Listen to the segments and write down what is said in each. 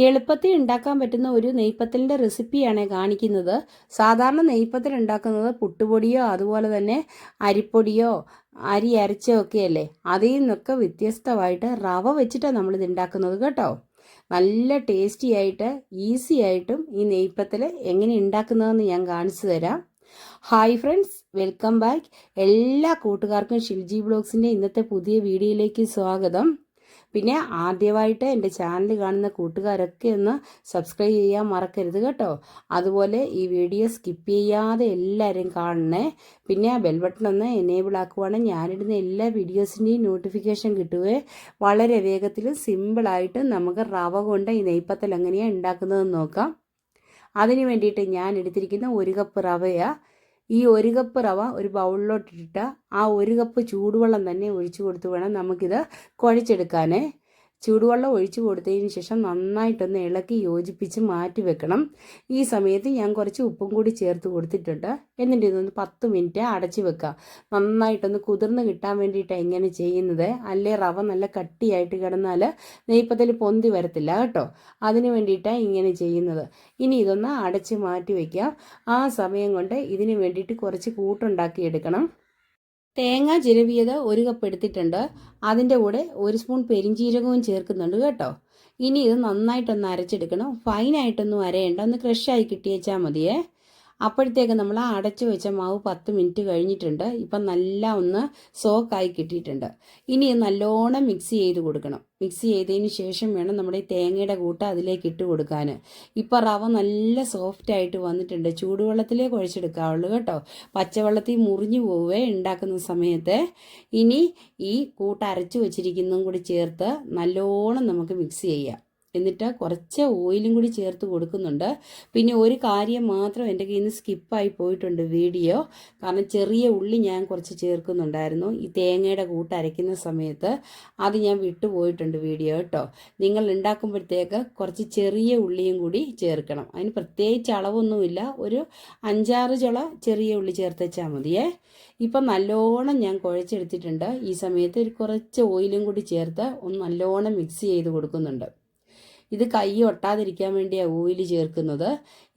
എളുപ്പത്തിൽ ഉണ്ടാക്കാൻ പറ്റുന്ന ഒരു നെയ്പ്പത്തലിൻ്റെ റെസിപ്പിയാണ് കാണിക്കുന്നത്. സാധാരണ നെയ്പ്പത്തൽ ഉണ്ടാക്കുന്നത് പുട്ടുപൊടിയോ അതുപോലെ തന്നെ അരിപ്പൊടിയോ അരി അരച്ചോ ഒക്കെയല്ലേ. അതിൽ നിന്നൊക്കെ വ്യത്യസ്തമായിട്ട് റവ വെച്ചിട്ടാണ് നമ്മളിത് ഉണ്ടാക്കുന്നത് കേട്ടോ. നല്ല ടേസ്റ്റി ആയിട്ട് ഈസി ആയിട്ടും ഈ നെയ്പ്പത്തൽ എങ്ങനെ ഉണ്ടാക്കുന്നതെന്ന് ഞാൻ കാണിച്ചു തരാം. Hi friends, welcome back. എല്ലാ കൂട്ടുകാർക്കും ഷിൽജി ബ്ലോഗ്സിൻ്റെ ഇന്നത്തെ പുതിയ വീഡിയോയിലേക്ക് സ്വാഗതം. പിന്നെ ആദ്യമായിട്ട് എൻ്റെ ചാനൽ കാണുന്ന കൂട്ടുകാരൊക്കെ ഒന്ന് സബ്സ്ക്രൈബ് ചെയ്യാൻ മറക്കരുത് കേട്ടോ. അതുപോലെ ഈ വീഡിയോ സ്കിപ്പ് ചെയ്യാതെ എല്ലാവരും കാണണേ. പിന്നെ ആ ബെൽ ബട്ടൺ ഒന്ന് എനേബിൾ ആക്കുവാണെങ്കിൽ ഞാനിടുന്ന എല്ലാ വീഡിയോസിൻ്റെയും നോട്ടിഫിക്കേഷൻ കിട്ടുകയെ. വളരെ വേഗത്തിലും സിമ്പിളായിട്ട് നമുക്ക് റവ കൊണ്ട് ഈ നെയ്പ്പത്തൽ എങ്ങനെയാണ് ഉണ്ടാക്കുന്നതെന്ന് നോക്കാം. അതിന് വേണ്ടിയിട്ട് ഞാൻ എടുത്തിരിക്കുന്ന 1 കപ്പ് റവയാണ്. ഈ 1 കപ്പ് റവ ഒരു ബൗളിലോട്ടിട്ട് ആ 1 കപ്പ് ചൂടുവെള്ളം തന്നെ ഒഴിച്ചു കൊടുത്ത് വേണം നമുക്കിത് കുഴച്ചെടുക്കാനേ. ചൂടുവെള്ളം ഒഴിച്ചു കൊടുത്തതിന് ശേഷം നന്നായിട്ടൊന്ന് ഇളക്കി യോജിപ്പിച്ച് മാറ്റി വെക്കണം. ഈ സമയത്ത് ഞാൻ കുറച്ച് ഉപ്പും കൂടി ചേർത്ത് കൊടുത്തിട്ടുണ്ട്. എന്നിട്ട് ഇതൊന്ന് 10 മിനിറ്റ് അടച്ചു വെക്കുക. നന്നായിട്ടൊന്ന് കുതിർന്ന് കിട്ടാൻ വേണ്ടിയിട്ടാണ് ഇങ്ങനെ ചെയ്യുന്നത്. അല്ലേ റവ നല്ല കട്ടിയായിട്ട് കിടന്നാൽ നെയ്പ്പത്തൽ പൊന്തി വരത്തില്ല കേട്ടോ. അതിന് വേണ്ടിയിട്ടാണ് ഇങ്ങനെ ചെയ്യുന്നത്. ഇനി ഇതൊന്ന് അടച്ച് മാറ്റി വയ്ക്കാം. ആ സമയം കൊണ്ട് ഇതിന് വേണ്ടിയിട്ട് കുറച്ച് കൂട്ടുണ്ടാക്കിയെടുക്കണം. തേങ്ങ ചിരവിയത് 1 കപ്പ് എടുത്തിട്ടുണ്ട്. അതിൻ്റെ കൂടെ 1 സ്പൂൺ പെരിഞ്ചീരകവും ചേർക്കുന്നുണ്ട് കേട്ടോ. ഇനി ഇത് നന്നായിട്ടൊന്ന് അരച്ചെടുക്കണം. ഫൈനായിട്ടൊന്നും അരയേണ്ട, ഒന്ന് ക്രഷായി കിട്ടിയേച്ചാൽ മതിയേ. അപ്പോഴത്തേക്ക് നമ്മൾ അടച്ചു വെച്ച മാവ് 10 മിനിറ്റ് കഴിഞ്ഞിട്ടുണ്ട്. ഇപ്പം നല്ല ഒന്ന് സോക്കായി കിട്ടിയിട്ടുണ്ട്. ഇനി നല്ലോണം മിക്സ് ചെയ്ത് കൊടുക്കണം. മിക്സ് ചെയ്തതിന് ശേഷം വേണം നമ്മുടെ ഈ തേങ്ങയുടെ കൂട്ട് അതിലേക്ക് ഇട്ട് കൊടുക്കാൻ. ഇപ്പം റവ നല്ല സോഫ്റ്റ് ആയിട്ട് വന്നിട്ടുണ്ട്. ചൂടുവെള്ളത്തിലേ കുഴച്ചെടുക്കാവുള്ളൂ കേട്ടോ. പച്ചവെള്ളത്തിൽ മുറിഞ്ഞു പോവേ ഉണ്ടാക്കുന്ന സമയത്ത്. ഇനി ഈ കൂട്ട് അരച്ചു വെച്ചിരിക്കുന്നതും കൂടി ചേർത്ത് നല്ലോണം നമുക്ക് മിക്സ് ചെയ്യാം. എന്നിട്ട് കുറച്ച് ഓയിലും കൂടി ചേർത്ത് കൊടുക്കുന്നുണ്ട്. പിന്നെ ഒരു കാര്യം മാത്രം എൻ്റെ കയ്യിൽ നിന്ന് സ്കിപ്പായി പോയിട്ടുണ്ട് വീഡിയോ. കാരണം ചെറിയ ഉള്ളി ഞാൻ കുറച്ച് ചേർക്കുന്നുണ്ടായിരുന്നു ഈ തേങ്ങയുടെ കൂട്ട് അരയ്ക്കുന്ന സമയത്ത്. അത് ഞാൻ വിട്ടുപോയിട്ടുണ്ട് വീഡിയോ കേട്ടോ. നിങ്ങൾ ഉണ്ടാക്കുമ്പോഴത്തേക്ക് കുറച്ച് ചെറിയ ഉള്ളിയും കൂടി ചേർക്കണം. അതിന് പ്രത്യേകിച്ച് അളവൊന്നുമില്ല. ഒരു 5-6 ചുള ചെറിയ ഉള്ളി ചേർത്തേച്ചാൽ മതിയേ. ഇപ്പം നല്ലോണം ഞാൻ കുഴച്ചെടുത്തിട്ടുണ്ട്. ഈ സമയത്ത് ഒരു കുറച്ച് ഓയിലും കൂടി ചേർത്ത് ഒന്ന് നല്ലോണം മിക്സ് ചെയ്ത് കൊടുക്കുന്നുണ്ട്. ഇത് കൈ ഒട്ടാതിരിക്കാൻ വേണ്ടിയാണ് ഓയിൽ ചേർക്കുന്നത്.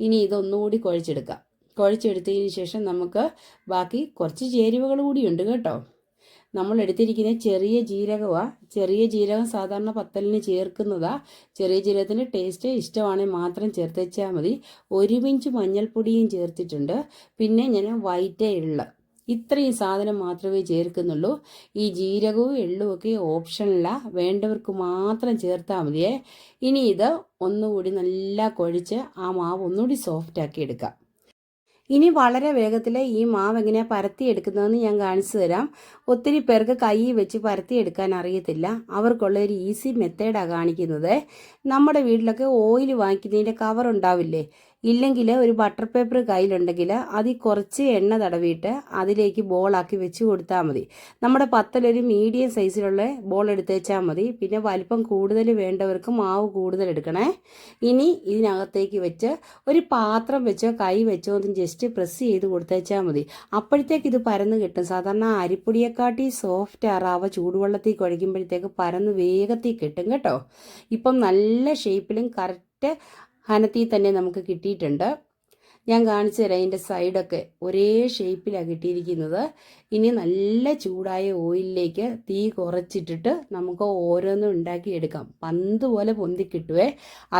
ഇനി ഇതൊന്നുകൂടി കുഴച്ചെടുക്കാം. കുഴച്ചെടുത്തതിന് ശേഷം നമുക്ക് ബാക്കി കുറച്ച് ചേരുവകൾ കൂടിയുണ്ട് കേട്ടോ. നമ്മൾ എടുത്തിരിക്കുന്ന ചെറിയ ജീരകമാണ്. ചെറിയ ജീരകം സാധാരണ പത്തലിന് ചേർക്കുന്നതാണ്. ചെറിയ ജീരകത്തിൻ്റെ ടേസ്റ്റ് ഇഷ്ടമാണെങ്കിൽ മാത്രം ചേർത്തേച്ചാൽ മതി. 1 പിഞ്ച് മഞ്ഞൾപ്പൊടിയും ചേർത്തിട്ടുണ്ട്. പിന്നെ ഞാൻ വൈറ്റേ ഉള്ള ഇത്രയും സാധനം മാത്രമേ ചേർക്കുന്നുള്ളൂ. ഈ ജീരകവും എള്ളും ഒക്കെ ഓപ്ഷനിലാണ്, വേണ്ടവർക്ക് മാത്രം ചേർത്താൽ മതിയേ. ഇനി ഇത് ഒന്നുകൂടി നല്ല കുഴച്ച് ആ മാവ് ഒന്നുകൂടി സോഫ്റ്റ് ആക്കി എടുക്കാം. ഇനി വളരെ വേഗത്തിൽ ഈ മാവ് എങ്ങനെയാണ് പരത്തിയെടുക്കുന്നതെന്ന് ഞാൻ കാണിച്ചു തരാം. ഒത്തിരി പേർക്ക് കൈ വെച്ച് പരത്തിയെടുക്കാൻ അറിയത്തില്ല. അവർക്കുള്ള ഒരു ഈസി മെത്തേഡാണ് കാണിക്കുന്നത്. നമ്മുടെ വീട്ടിലൊക്കെ ഓയിൽ വാങ്ങിക്കുന്നതിൻ്റെ കവർ ഉണ്ടാവില്ലേ, ഇല്ലെങ്കിൽ ഒരു ബട്ടർ പേപ്പർ കയ്യിലുണ്ടെങ്കിൽ അതിൽ കുറച്ച് എണ്ണ തടവിയിട്ട് അതിലേക്ക് ബോളാക്കി വെച്ച് കൊടുത്താൽ മതി. നമ്മുടെ പത്തലൊരു മീഡിയം സൈസിലുള്ള ബോൾ എടുത്തേച്ചാൽ മതി. പിന്നെ വലിപ്പം കൂടുതൽ വേണ്ടവർക്ക് മാവ് കൂടുതൽ എടുക്കണേ. ഇനി ഇതിനകത്തേക്ക് വെച്ച് ഒരു പാത്രം വെച്ചോ കൈ വെച്ചോ ഒന്ന് ജസ്റ്റ് പ്രസ് ചെയ്ത് കൊടുത്തേച്ചാൽ മതി. അപ്പോഴത്തേക്ക് ഇത് പരന്ന് കിട്ടും. സാധാരണ അരിപ്പൊടിയെക്കാട്ടി സോഫ്റ്റ് റവ ചൂടുവെള്ളത്തിൽ കുഴയ്ക്കുമ്പോഴത്തേക്ക് പരന്ന് വേഗത്തിൽ കിട്ടും കേട്ടോ. ഇപ്പം നല്ല ഷേപ്പിലും കറക്റ്റ് ഹനത്തിൽ തന്നെ നമുക്ക് കിട്ടിയിട്ടുണ്ട്. ഞാൻ കാണിച്ചു തരാം. അതിൻ്റെ സൈഡൊക്കെ ഒരേ ഷേപ്പിലാണ് കിട്ടിയിരിക്കുന്നത്. ഇനി നല്ല ചൂടായ ഓയിലിലേക്ക് തീ കുറച്ചിട്ടിട്ട് നമുക്ക് ഓരോന്നും ഉണ്ടാക്കിയെടുക്കാം. പന്ത് പോലെ പൊന്തി കിട്ടുവേ.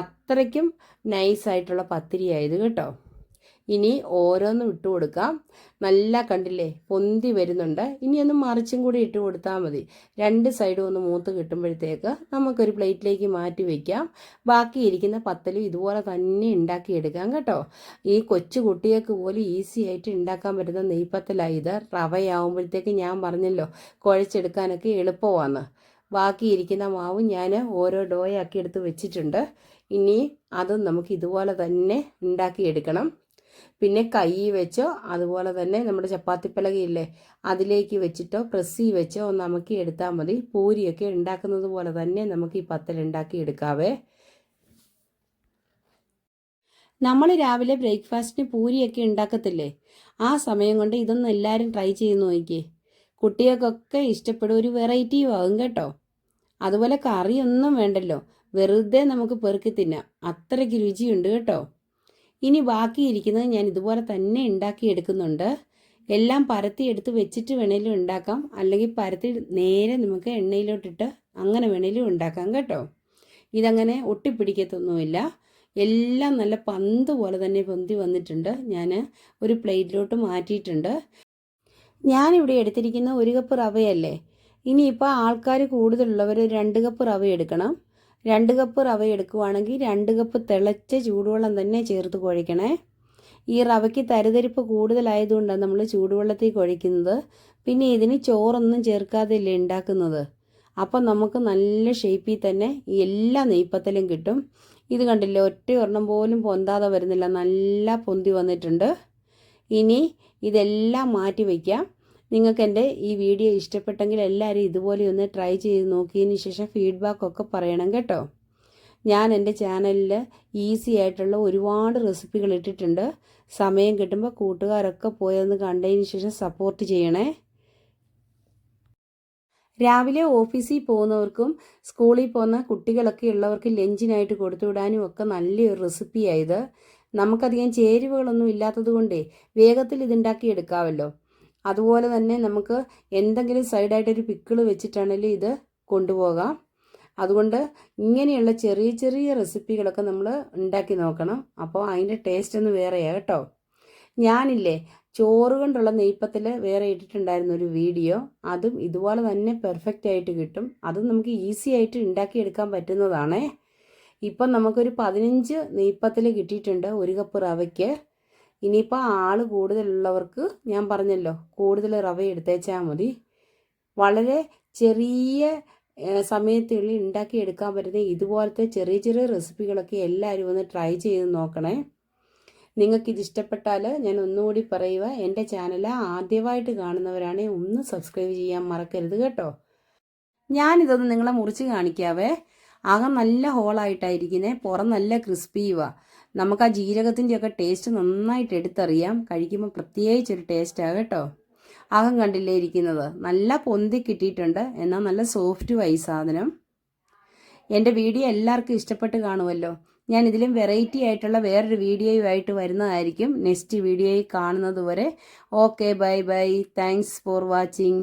അത്രയ്ക്കും നൈസായിട്ടുള്ള പത്തിരിയായത് കേട്ടോ. ഇനി ഓരോന്നും ഇട്ട് കൊടുക്കാം. നല്ല കണ്ടില്ലേ പൊന്തി വരുന്നുണ്ട്. ഇനി ഒന്ന് മറിച്ചും കൂടി ഇട്ട് കൊടുത്താൽ മതി. 2 സൈഡും ഒന്ന് മൂത്ത് കിട്ടുമ്പോഴത്തേക്ക് നമുക്കൊരു പ്ലേറ്റിലേക്ക് മാറ്റി വയ്ക്കാം. ബാക്കിയിരിക്കുന്ന പത്തലും ഇതുപോലെ തന്നെ ഉണ്ടാക്കിയെടുക്കാം കേട്ടോ. ഈ കൊച്ചു കുട്ടികൾക്ക് പോലും ഈസി ആയിട്ട് ഉണ്ടാക്കാൻ പറ്റുന്ന നെയ്പ്പത്തലാണ് ഇത്. റവയാവുമ്പോഴത്തേക്ക് ഞാൻ പറഞ്ഞല്ലോ കുഴച്ചെടുക്കാനൊക്കെ എളുപ്പമാണ്. ബാക്കിയിരിക്കുന്ന മാവ് ഞാൻ ഓരോ ഡോയാക്കി എടുത്ത് വെച്ചിട്ടുണ്ട്. ഇനി അതും നമുക്ക് ഇതുപോലെ തന്നെ ഉണ്ടാക്കിയെടുക്കണം. പിന്നെ കൈ വെച്ചോ അതുപോലെ തന്നെ നമ്മുടെ ചപ്പാത്തിപ്പലകയില്ലേ അതിലേക്ക് വെച്ചിട്ടോ പ്രസ്സി വെച്ചോ ഒന്ന് അമക്കി എടുത്താൽ മതി. പൂരിയൊക്കെ ഉണ്ടാക്കുന്നത് പോലെ തന്നെ നമുക്ക് ഈ പത്തൽ ഉണ്ടാക്കി എടുക്കാവേ. നമ്മൾ രാവിലെ ബ്രേക്ക്ഫാസ്റ്റിന് പൂരിയൊക്കെ ഉണ്ടാക്കത്തില്ലേ, ആ സമയം കൊണ്ട് ഇതൊന്നും എല്ലാവരും ട്രൈ ചെയ്ത് നോക്കിയേ. കുട്ടികൾക്കൊക്കെ ഇഷ്ടപ്പെടും. ഒരു വെറൈറ്റിയും ആകും കേട്ടോ. അതുപോലെ കറിയൊന്നും വേണ്ടല്ലോ. വെറുതെ നമുക്ക് പെറുക്കി തിന്നാം, അത്രയ്ക്ക് രുചിയുണ്ട് കേട്ടോ. ഇനി ബാക്കിയിരിക്കുന്നത് ഞാൻ ഇതുപോലെ തന്നെ ഉണ്ടാക്കിയെടുക്കുന്നുണ്ട്. എല്ലാം പരത്തി എടുത്ത് വെച്ചിട്ട് വേണേലും ഉണ്ടാക്കാം, അല്ലെങ്കിൽ പരത്തി നേരെ നമുക്ക് എണ്ണയിലോട്ടിട്ട് അങ്ങനെ വേണേലും ഉണ്ടാക്കാം കേട്ടോ. ഇതങ്ങനെ ഒട്ടിപ്പിടിക്കത്തൊന്നുമില്ല. എല്ലാം നല്ല പന്ത് പോലെ തന്നെ പൊന്തി വന്നിട്ടുണ്ട്. ഞാൻ ഒരു പ്ലേറ്റിലോട്ട് മാറ്റിയിട്ടുണ്ട്. ഞാനിവിടെ എടുത്തിരിക്കുന്ന 1 കപ്പ് റവയല്ലേ. ഇനിയിപ്പോൾ ആൾക്കാർ കൂടുതലുള്ളവർ 2 കപ്പ് റവ എടുക്കണം. 2 കപ്പ് റവ എടുക്കുവാണെങ്കിൽ 2 കപ്പ് തിളച്ച ചൂടുവെള്ളം തന്നെ ചേർത്ത് കുഴയ്ക്കണേ. ഈ റവയ്ക്ക് തരിതരിപ്പ് കൂടുതലായതുകൊണ്ടാണ് നമ്മൾ ചൂടുവെള്ളത്തിൽ കുഴയ്ക്കുന്നത്. പിന്നെ ഇതിന് ചോറൊന്നും ചേർക്കാതെയല്ലേ ഉണ്ടാക്കുന്നത്. അപ്പം നമുക്ക് നല്ല ഷേപ്പിൽ തന്നെ എല്ലാ നെയ്പ്പത്തലും കിട്ടും. ഇത് കണ്ടില്ലേ, ഒറ്റ ഒരെണ്ണം പോലും പൊന്താതെ വരുന്നില്ല, നല്ല പൊന്തി വന്നിട്ടുണ്ട്. ഇനി ഇതെല്ലാം മാറ്റി വയ്ക്കാം. നിങ്ങൾക്ക് എൻ്റെ ഈ വീഡിയോ ഇഷ്ടപ്പെട്ടെങ്കിൽ എല്ലാവരും ഇതുപോലെ ഒന്ന് ട്രൈ ചെയ്ത് നോക്കിയതിന് ശേഷം ഫീഡ്ബാക്കൊക്കെ പറയണം കേട്ടോ. ഞാൻ എൻ്റെ ചാനലിൽ ഈസി ആയിട്ടുള്ള ഒരുപാട് റെസിപ്പികൾ ഇട്ടിട്ടുണ്ട്. സമയം കിട്ടുമ്പോൾ കൂട്ടുകാരൊക്കെ പോയൊന്ന് കണ്ടതിന് ശേഷം സപ്പോർട്ട് ചെയ്യണേ. രാവിലെ ഓഫീസിൽ പോകുന്നവർക്കും സ്കൂളിൽ പോകുന്ന കുട്ടികളൊക്കെ ഉള്ളവർക്ക് ലഞ്ചിനായിട്ട് കൊടുത്തുവിടാനും ഒക്കെ നല്ലൊരു റെസിപ്പിയായത്. നമുക്കധികം ചേരുവകളൊന്നും ഇല്ലാത്തത് കൊണ്ടേ വേഗത്തിൽ ഇതുണ്ടാക്കി എടുക്കാമല്ലോ. അതുപോലെ തന്നെ നമുക്ക് എന്തെങ്കിലും സൈഡായിട്ടൊരു പിക്കിള് വെച്ചിട്ടാണെങ്കിലും ഇത് കൊണ്ടുപോകാം. അതുകൊണ്ട് ഇങ്ങനെയുള്ള ചെറിയ ചെറിയ റെസിപ്പികളൊക്കെ നമ്മൾ ഉണ്ടാക്കി നോക്കണം. അപ്പോൾ അതിൻ്റെ ടേസ്റ്റ് ഒന്ന് വേറെയാണ് കേട്ടോ. ഞാനില്ലേ ചോറ് കൊണ്ടുള്ള നെയ്പ്പത്തിൽ വേറെ ഇട്ടിട്ടുണ്ടായിരുന്ന ഒരു വീഡിയോ, അതും ഇതുപോലെ തന്നെ പെർഫെക്റ്റ് ആയിട്ട് കിട്ടും. അതും നമുക്ക് ഈസി ആയിട്ട് ഉണ്ടാക്കിയെടുക്കാൻ പറ്റുന്നതാണേ. ഇപ്പം നമുക്കൊരു 15 നെയ്പ്പത്തിൽ കിട്ടിയിട്ടുണ്ട് 1 കപ്പ് റവയ്ക്ക്. ഇനിയിപ്പോൾ ആൾ കൂടുതലുള്ളവർക്ക് ഞാൻ പറഞ്ഞല്ലോ കൂടുതൽ റവ എടുത്തേച്ചാൽ മതി. വളരെ ചെറിയ സമയത്തുള്ളിൽ ഉണ്ടാക്കിയെടുക്കാൻ പറ്റുന്ന ഇതുപോലത്തെ ചെറിയ ചെറിയ റെസിപ്പികളൊക്കെ എല്ലാവരും ഒന്ന് ട്രൈ ചെയ്ത് നോക്കണേ. നിങ്ങൾക്കിത് ഇഷ്ടപ്പെട്ടാൽ ഞാൻ ഒന്നുകൂടി പറയുക, എൻ്റെ ചാനൽ ആദ്യമായിട്ട് കാണുന്നവരാണെങ്കിൽ ഒന്ന് സബ്സ്ക്രൈബ് ചെയ്യാൻ മറക്കരുത് കേട്ടോ. ഞാനിതൊന്ന് നിങ്ങളെ മുറിച്ച് കാണിക്കാവേ. അകം നല്ല ഹോളായിട്ടായിരിക്കുന്നത്, പുറം നല്ല ക്രിസ്പിയുവാ. നമുക്ക് ആ ജീരകത്തിൻ്റെയൊക്കെ ടേസ്റ്റ് നന്നായിട്ട് എടുത്തറിയാം. കഴിക്കുമ്പോൾ പ്രത്യേകിച്ചൊരു ടേസ്റ്റാണ് കേട്ടോ. അകം കണ്ടില്ലേ ഇരിക്കുന്നത്, നല്ല പൊന്തി കിട്ടിയിട്ടുണ്ട്, എന്നാൽ നല്ല സോഫ്റ്റുമായി സാധനം. എൻ്റെ വീഡിയോ എല്ലാവർക്കും ഇഷ്ടപ്പെട്ട് കാണുമല്ലോ. ഞാൻ ഇതിലും വെറൈറ്റി ആയിട്ടുള്ള വേറൊരു വീഡിയോയുമായിട്ട് വരുന്നതായിരിക്കും. നെക്സ്റ്റ് വീഡിയോയിൽ കാണുന്നത് വരെ okay, bye bye. Thanks for watching.